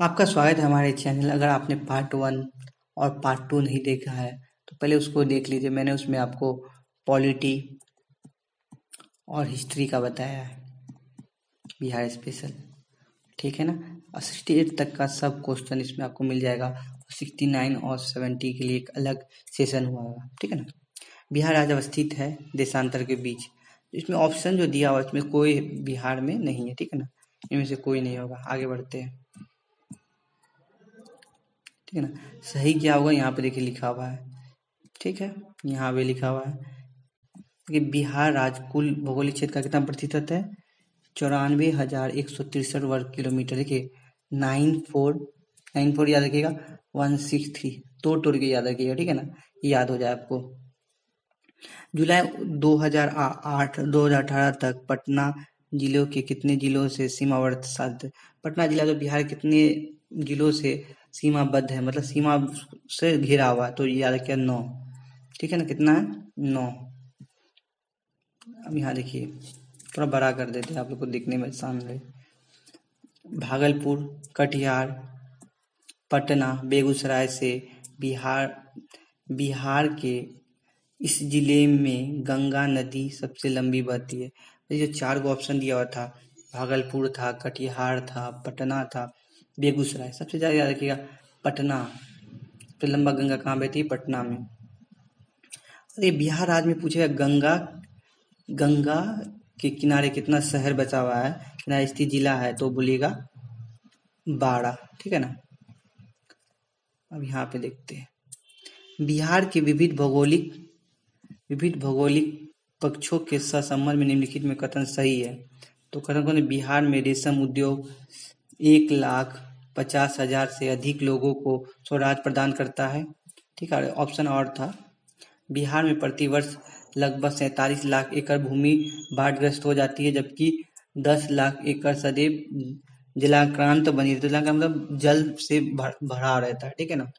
आपका स्वागत है हमारे चैनल। अगर आपने पार्ट 1 और पार्ट 2 नहीं देखा है तो पहले उसको देख लीजिए। मैंने उसमें आपको पॉलिटी और हिस्ट्री का बताया है, बिहार स्पेशल। ठीक है ना। और 68 तक का सब क्वेश्चन इसमें आपको मिल जाएगा। 69 और 70 के लिए एक अलग सेशन हुआ होगा। ठीक है ना। बिहार राज्य अवस्थित है देशांतर के बीच। इसमें ऑप्शन जो दिया हुआ है इसमें कोई बिहार में नहीं है। ठीक है ना। इनमें से कोई नहीं होगा। आगे बढ़ते हैं। ठीक है ना। सही क्या होगा यहाँ पे देखिए लिखा हुआ है। ठीक है, यहाँ पे लिखा हुआ है कि बिहार राज्य कुल भौगोलिक क्षेत्र का कितना प्रतिशत है? 94,163 वर्ग किलोमीटर। देखिए 94 याद रखिएगा, 163 तोड़ के याद रखिएगा। ठीक है ना, याद हो जाए आपको। जुलाई 2018 तक पटना जिलों के कितने जिलों से सीमावर्ती साध? पटना जिला जो बिहार कितने जिलों से सीमाबद्ध है, मतलब सीमा से घिरा हुआ है, तो याद रखिएगा 9। ठीक है ना, कितना है? 9। अब यहाँ देखिए, थोड़ा बड़ा कर देते हैं आप लोग को दिखने में आसान रहे। भागलपुर, कटिहार, पटना, बेगूसराय से बिहार बिहार के इस जिले में गंगा नदी सबसे लंबी बहती है। ये जो 4 गो ऑप्शन दिया हुआ था, भागलपुर था, कटिहार था, पटना था, बेगूसराय, सबसे ज़्यादा याद रखिएगा पटना। तो लंबा गंगा कहाँ बहती है? पटना में। अरे बिहार राज्य में पूछेगा गंगा गंगा के किनारे कितना शहर बचा हुआ है, किनारे स्थित जिला है, तो बोलिएगा 12। ठीक है ना। अब यहाँ पे देखते हैं बिहार के विविध भौगोलिक पक्षों के सहसंबंध में निम्नलिखित में कथन सही है। तो कथन कौन है? बिहार में रेशम उद्योग 1,50,000 से अधिक लोगों को स्वरोजगार प्रदान करता है। ठीक है। ऑप्शन और था, बिहार में प्रतिवर्ष लगभग 47 लाख एकड़ भूमि बाढ़ग्रस्त हो जाती है, जबकि 10 लाख एकड़ सदैव जलाक्रांत बनी रहती है। जलाक्रांत मतलब जल से भरा रहता है। ठीक है ना।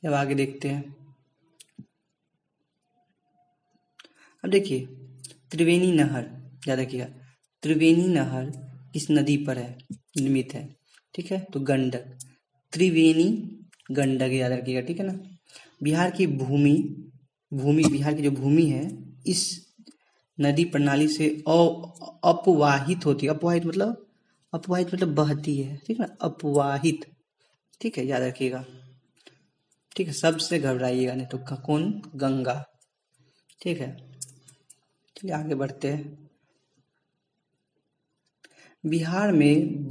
अब आगे देखते हैं। अब देखिए त्रिवेणी नहर, याद रखिएगा त्रिवेणी नहर किस नदी पर है निर्मित है? ठीक है, तो गंडक। त्रिवेणी गंडक याद रखिएगा। ठीक है ना। बिहार की भूमि भूमि बिहार की जो भूमि है इस नदी प्रणाली से अपवाहित होती है। अपवाहित मतलब बहती है। ठीक है ना, अपवाहित। ठीक है, याद रखिएगा। ठीक है, सबसे घबराइएगा नहीं तो कौन? गंगा। ठीक है, चलिए आगे बढ़ते हैं। बिहार में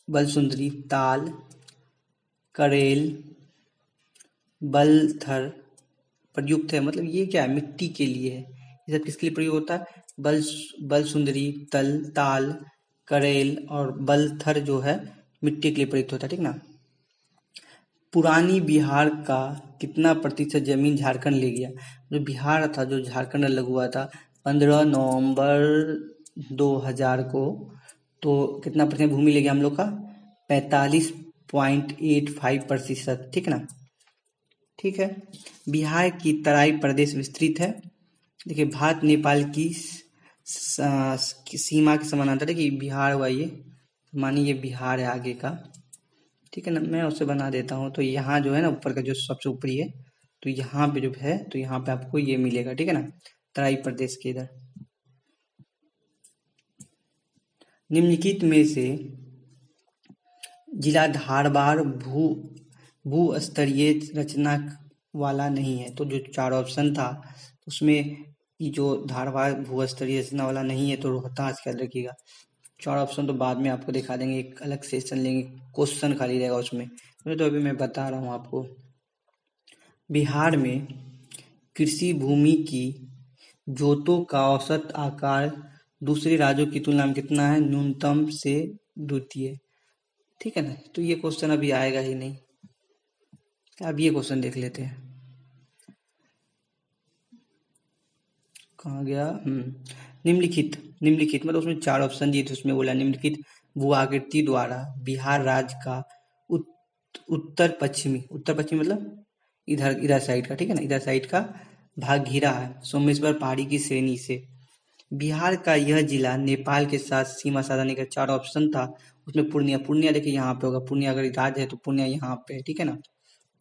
बलसुंदरी, ताल, करेल, बलथर प्रयुक्त है। मतलब ये क्या है? मिट्टी के लिए है। ये सब किसके लिए प्रयोग होता है? बलसुंदरी, ताल, करेल और बलथर जो है मिट्टी के लिए प्रयुक्त होता है। ठीक ना। पुरानी बिहार का कितना प्रतिशत जमीन झारखंड ले गया? जो बिहार था, जो झारखंड अलग हुआ था 15 नवंबर 2000 को, तो कितना प्रतिशत भूमि ले गया हम लोग का? 45.85%। ठीक ना। ठीक है। बिहार की तराई प्रदेश विस्तृत है। देखिए भारत नेपाल की सीमा के समानांतर है कि बिहार हुआ ये, मानिए ये बिहार है आगे का। ठीक है ना, मैं उसे बना देता हूँ। तो यहाँ जो है ना, ऊपर का जो सबसे ऊपरी है, तो यहाँ पे जो है, तो यहाँ पे आपको ये मिलेगा। ठीक है ना, तराई प्रदेश के इधर। निम्नलिखित में से जिला धारवाड़ भू स्तरीय रचना वाला नहीं है। तो जो 4 ऑप्शन था उसमें ये जो धारवाड़ भू स्तरीय रचना वाला नहीं है, तो रोहतास याद रखिएगा। 4 ऑप्शन तो बाद में आपको दिखा देंगे, एक अलग सेशन लेंगे, क्वेश्चन खाली रहेगा उसमें। तो अभी मैं बता रहा हूँ आपको। बिहार में कृषि भूमि की जोतों का औसत आकार दूसरे राज्यों की तुलना में कितना है? न्यूनतम से द्वितीय। ठीक है ना। तो ये क्वेश्चन अभी आएगा ही नहीं। अब ये क्वेश्चन देख लेते हैं, कहाँ गया? निम्नलिखित मतलब उसमें 4 ऑप्शन दिए थे, उसमें बोला निम्नलिखित भू आकृति द्वारा बिहार राज्य का उत्तर पश्चिमी मतलब इधर साइड का, ठीक है ना, इधर साइड का भाग घिरा है सोमेश्वर पहाड़ी की श्रेणी से। बिहार का यह जिला नेपाल के साथ सीमा साझा नहीं कर, 4 ऑप्शन था उसमें पूर्णिया, पूर्णिया देखिए यहाँ पे होगा, पूर्णिया अगर राज्य है तो पूर्णिया यहाँ पे है, ठीक है ना,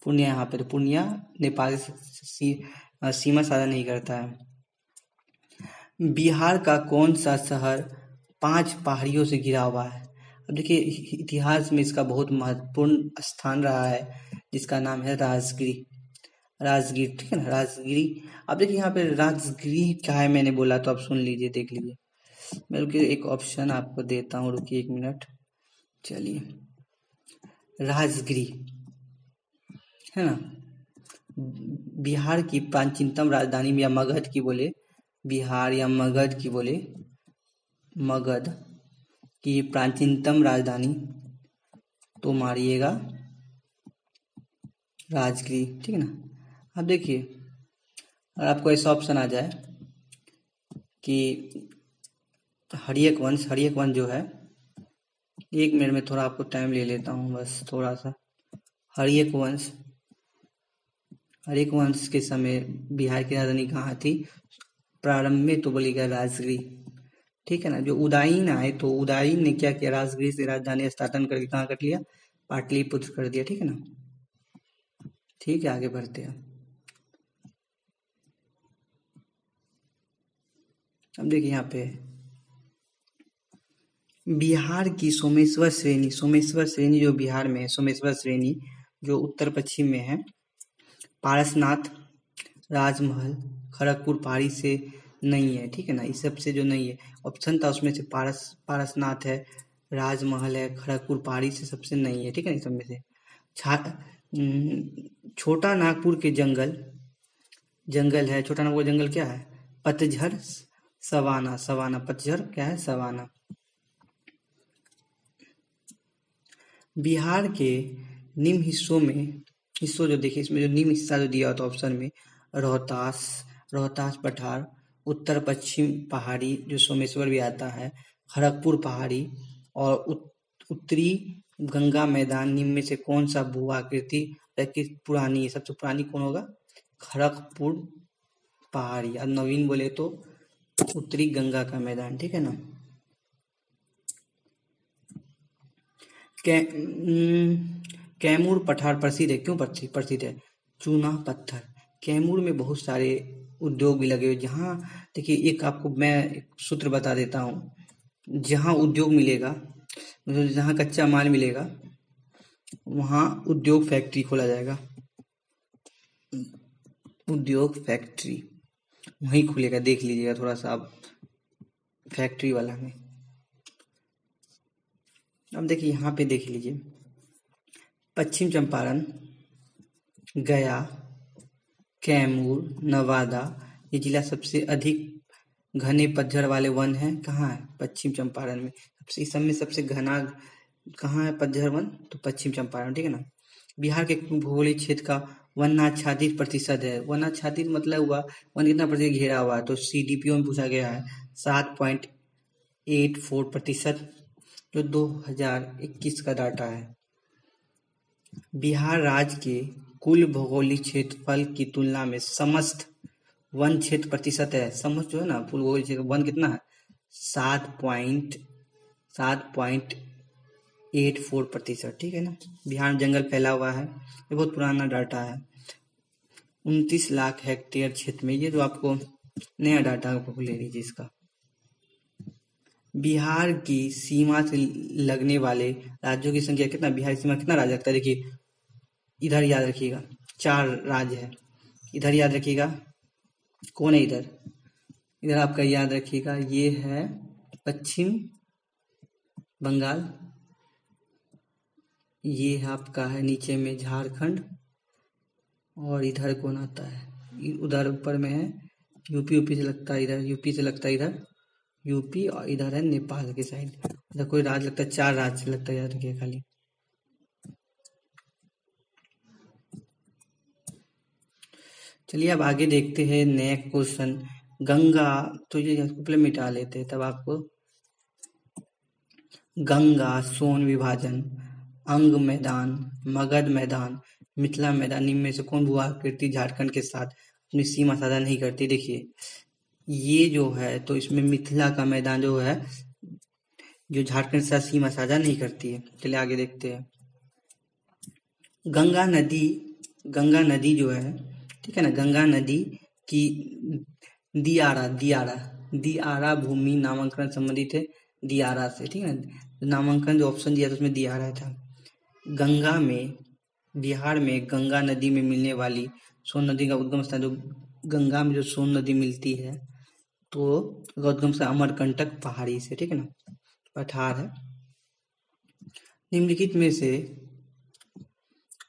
पूर्णिया यहाँ पे, तो पूर्णिया नेपाल से सीमा साझा नहीं करता है। बिहार का कौन सा शहर 5 पहाड़ियों से घिरा हुआ है? अब देखिए इतिहास में इसका बहुत महत्वपूर्ण स्थान रहा है, जिसका नाम है राजगिरी, राजगीर, ठीक है ना, राजगिरी। अब देखिए यहाँ पे राजगिरी क्या है मैंने बोला, तो आप सुन लीजिए, देख लीजिए, मैं रुकिए एक ऑप्शन आपको देता हूँ, रुकिए 1 मिनट, चलिए, राजगिरी है ना, बिहार की प्राचीनतम राजधानी या मगध की बोले, बिहार या मगध की बोले, मगध की प्राचीनतम राजधानी, तो मारिएगा राजगिरी, ठीक है ना। अब देखिए अगर आपको ऐसा ऑप्शन आ जाए कि हर्यक वंश, हर्यक वंश जो है, 1 मिनट में थोड़ा आपको टाइम ले लेता हूँ बस थोड़ा सा, हर्यक वंश, हर्यक वंश के समय बिहार की राजधानी कहाँ थी? प्रारंभ में तो बोलेगा राजगिरी, ठीक है ना। जो उदयन आए तो उदयन ने क्या किया, राजगिरी से राजधानी स्थानांतरण करके कहाँ कर लिया, पाटलिपुत्र कर दिया, ठीक है ना। ठीक है, आगे बढ़ते हैं। अब देखिए यहाँ पे बिहार की सोमेश्वर श्रेणी, सोमेश्वर श्रेणी जो बिहार में है, सोमेश्वर श्रेणी जो उत्तर पश्चिम में है, पारसनाथ, राजमहल, खड़गपुर पहाड़ी से नहीं है, ठीक है ना, इस सब से जो नहीं है, ऑप्शन था उसमें से पारसनाथ है, राजमहल है, खड़गपुर पहाड़ी से सबसे नहीं है, ठीक है ना, इस सब में से। छोटा नागपुर के जंगल, जंगल है, छोटा नागपुर जंगल क्या है? पतझड़ सवाना, सवाना, पतझड़ क्या है? सवाना। बिहार के निम्न हिस्सों में, हिस्सों जो देखिए इसमें जो निम्न हिस्सा जो दिया होता है ऑप्शन में, रोहतास, रोहतास पठार, उत्तर पश्चिम पहाड़ी जो सोमेश्वर भी आता है, खड़गपुर पहाड़ी और उत्तरी गंगा मैदान, निम्न में से कौन सा भू आकृति पुरानी है? सबसे पुरानी कौन होगा? खड़गपुर पहाड़ी। अब नवीन बोले तो उत्तरी गंगा का मैदान, ठीक है ना। कैमूर पठार प्रसिद्ध है, क्यों प्रसिद्ध है? चूना पत्थर। कैमूर में बहुत सारे उद्योग भी लगे हुए, जहाँ देखिए एक आपको मैं एक सूत्र बता देता हूँ, जहाँ उद्योग मिलेगा, मतलब जहाँ कच्चा माल मिलेगा वहाँ उद्योग फैक्ट्री खोला जाएगा, उद्योग फैक्ट्री वहीं खुलेगा, देख लीजिएगा थोड़ा सा आप फैक्ट्री वाला में। अब देखिए यहाँ पे देख लीजिए, पश्चिम चंपारण, गया, कैमूर, नवादा, ये जिला सबसे अधिक घने पतझड़ वाले वन है, कहाँ है? पश्चिम चंपारण में। सबसे इस सब में सबसे घना कहाँ है पतझड़ वन? तो पश्चिम चंपारण, ठीक है ना। बिहार के भौगोलिक क्षेत्र का वनाच्छादित प्रतिशत है, वनाच्छादित मतलब हुआ वन कितना प्रतिशत घेरा हुआ है, तो CDPO में पूछा गया है 7.84%, जो 2021 का डाटा है। बिहार राज्य के कुल भौगोलिक क्षेत्रफल की तुलना में समस्त वन क्षेत्र प्रतिशत है, समस्त जो है ना कुल भौगोलिक क्षेत्र वन कितना है? 7.84%, ठीक है ना। बिहार में जंगल फैला हुआ है, ये बहुत पुराना डाटा है। 29 लाख हेक्टेयर क्षेत्र में, ये जो आपको नया डाटा आपको ले लीजिए इसका। बिहार की सीमा से लगने वाले राज्यों की संख्या कितना? बिहार की सीमा कितना राज्य लगता है? देखिए इधर याद रखिएगा 4 राज्य है, इधर याद रखिएगा कौन है, इधर इधर आपका याद रखिएगा, ये है पश्चिम बंगाल, ये आपका है नीचे में झारखंड, और इधर कौन आता है? उधर ऊपर में है यूपी से लगता है, इधर यूपी से लगता है, इधर यूपी, और इधर है नेपाल के साइड, इधर कोई राज्य लगता है, 4 राज्य लगता है, याद रखिए खाली। चलिए अब आगे देखते हैं नेक्स्ट क्वेश्चन। गंगा, तो ये पहले मिटा लेते हैं, तब आपको गंगा सोन विभाजन, अंग मैदान, मगध मैदान, मिथिला मैदान, इनमें से कौन भू आकृति झारखंड के साथ अपनी सीमा साझा नहीं करती? देखिए ये जो है तो इसमें मिथिला का मैदान जो है, जो झारखंड से सीमा साझा नहीं करती है। चलिए आगे देखते हैं। गंगा नदी जो है, ठीक है ना, गंगा नदी की दियारा भूमि नामांकन संबंधित है दियारा से, ठीक है ना। नामांकन जो ऑप्शन दिया था उसमें दियारा था। गंगा में, बिहार में गंगा नदी में मिलने वाली सोन नदी का उद्गम स्थान, जो गंगा में जो सोन नदी मिलती है तो उद्गम से अमरकंटक पहाड़ी से, ठीक है ना, पठार है। निम्नलिखित में से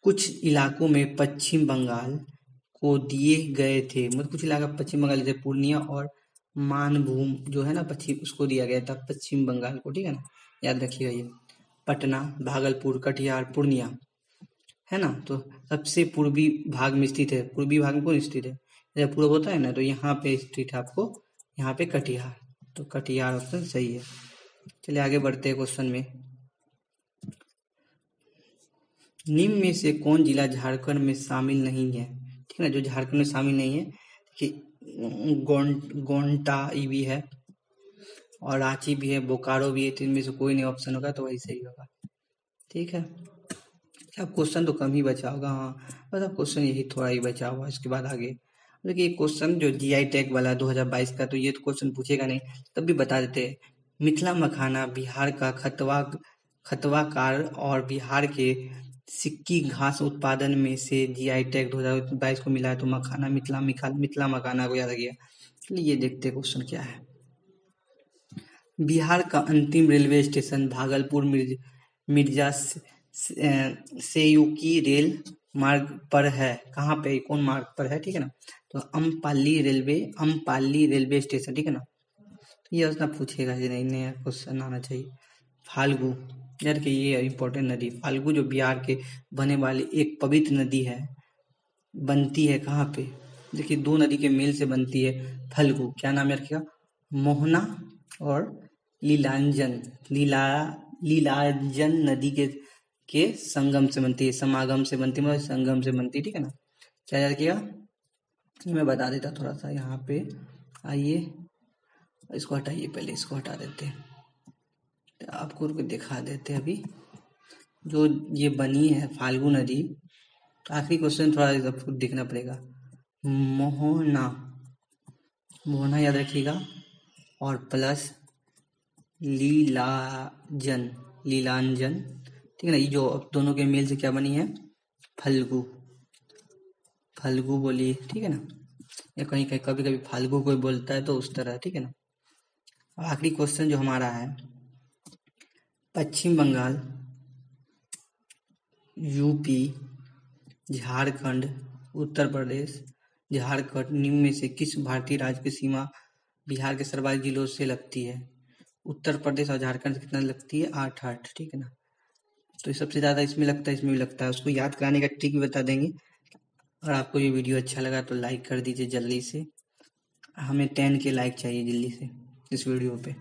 कुछ इलाकों में पश्चिम बंगाल को दिए गए थे, मतलब कुछ इलाका पश्चिम बंगाल जैसे पूर्णिया और मानभूम जो है ना पश्चिम, उसको दिया गया था पश्चिम बंगाल को, ठीक है ना, याद रखिएगा ये। पटना, भागलपुर, कटिहार, पूर्णिया है ना, तो सबसे पूर्वी भाग में स्थित है। पूर्वी भाग में कौन स्थित है, जब पूर्व होता है ना, तो यहाँ पे स्थित है आपको, यहाँ पे कटिहार, तो कटिहार ऑप्शन सही है। चलिए आगे बढ़ते हैं क्वेश्चन में। निम्न में से कौन जिला झारखंड में शामिल नहीं है, ठीक है ना, जो झारखंड में शामिल नहीं है कि गोंडा भी है और रांची भी है, बोकारो भी है, तो इनमें से कोई नहीं ऑप्शन होगा, तो वही सही होगा, ठीक है। अब क्वेश्चन तो कम ही बचा होगा, हाँ बस अब क्वेश्चन यही थोड़ा ही बचा हुआ, इसके बाद आगे देखिए क्वेश्चन जो जीआई टैग वाला 2022 का, तो ये तो क्वेश्चन पूछेगा नहीं, तब भी बता देते हैं। मिथिला मखाना बिहार का खतवाकार और बिहार के सिक्की घास उत्पादन में से जीआई टैग 2022 को मिला है, तो मखाना मिथिला मखाना को याद रखिए। चलिए ये देखते हैं क्वेश्चन क्या है। बिहार का अंतिम रेलवे स्टेशन भागलपुर मिर्जा सेयुकी रेल मार्ग पर है। कहाँ पे, कौन मार्ग पर है, ठीक है ना, तो अम्पाली रेलवे स्टेशन, ठीक है ना। तो ये उसका पूछेगा कि नहीं, नया क्वेश्चन आना चाहिए। फाल्गु, यार कि ये इंपॉर्टेंट नदी फाल्गु जो बिहार के बने वाली एक पवित्र नदी है, बनती है कहाँ पे, देखिए दो नदी के मेल से बनती है फल्गु, क्या नाम है रखिएगा, मोहना और लीलाजन नदी के संगम से बनती है, समागम से बनती है, मतलब संगम से बनती है, ठीक है ना। क्या याद रखिएगा, मैं बता देता थोड़ा सा, यहाँ पे आइए, इसको हटाइए, पहले इसको हटा देते हैं, तो आपको दिखा देते हैं अभी जो ये बनी है फाल्गु नदी। तो आखिरी क्वेश्चन थोड़ा आपको देखना पड़ेगा। मोहना याद रखिएगा, और प्लस लीलांजन, ठीक है ना, ये जो दोनों के मेल से क्या बनी है, फल्गु बोलिए, ठीक है ना, या कहीं कहीं कभी कभी फाल्गु कोई बोलता है, तो उस तरह, ठीक है ना। आखिरी क्वेश्चन जो हमारा है, पश्चिम बंगाल, यूपी, झारखंड, उत्तर प्रदेश, झारखंड निम्न में से किस भारतीय राज्य की सीमा बिहार के सर्वाधिक जिलों से लगती है। उत्तर प्रदेश और झारखंड से कितना लगती है, 8, ठीक है ना। तो सबसे ज्यादा इसमें लगता है, इसमें भी लगता है, उसको याद कराने का ट्रिक भी बता देंगे। अगर आपको ये वीडियो अच्छा लगा तो लाइक कर दीजिए जल्दी से, हमें 10 के लाइक चाहिए जल्दी से इस वीडियो पे।